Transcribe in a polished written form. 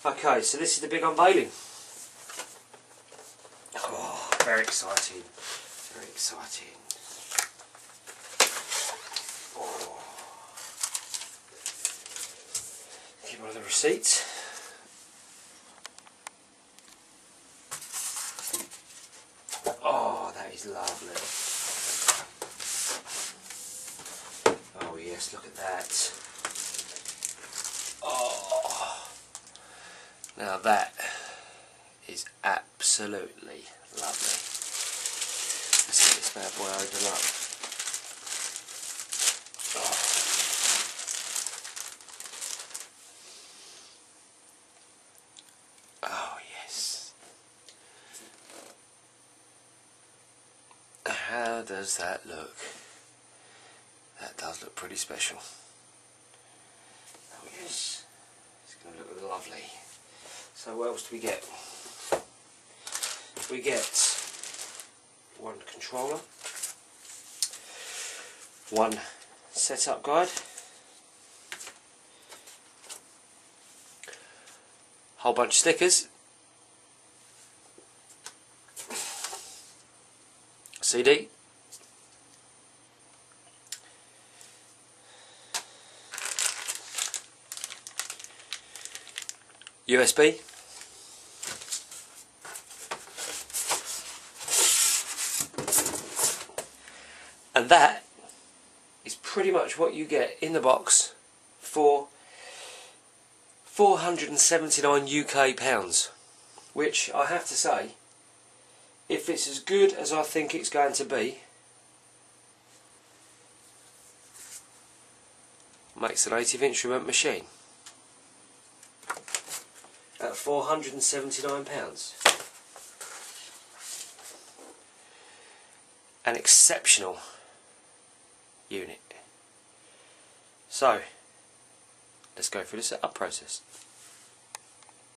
Okay, so this is the big unveiling. Oh, very exciting. Very exciting. Oh. Give one of the receipts. Oh, that is lovely. Oh yes, look at that. Oh, now that is absolutely lovely. Let's get this bad boy open up. Oh yes. How does that look? That does look pretty special. Oh yes. It's going to look lovely. So what else do we get? We get one controller, one setup guide, whole bunch of stickers, CD, USB, and that is pretty much what you get in the box for £479 UK, which I have to say, if it's as good as I think it's going to be, makes a native instrument machine at £479. An exceptional unit. So let's go through the setup process.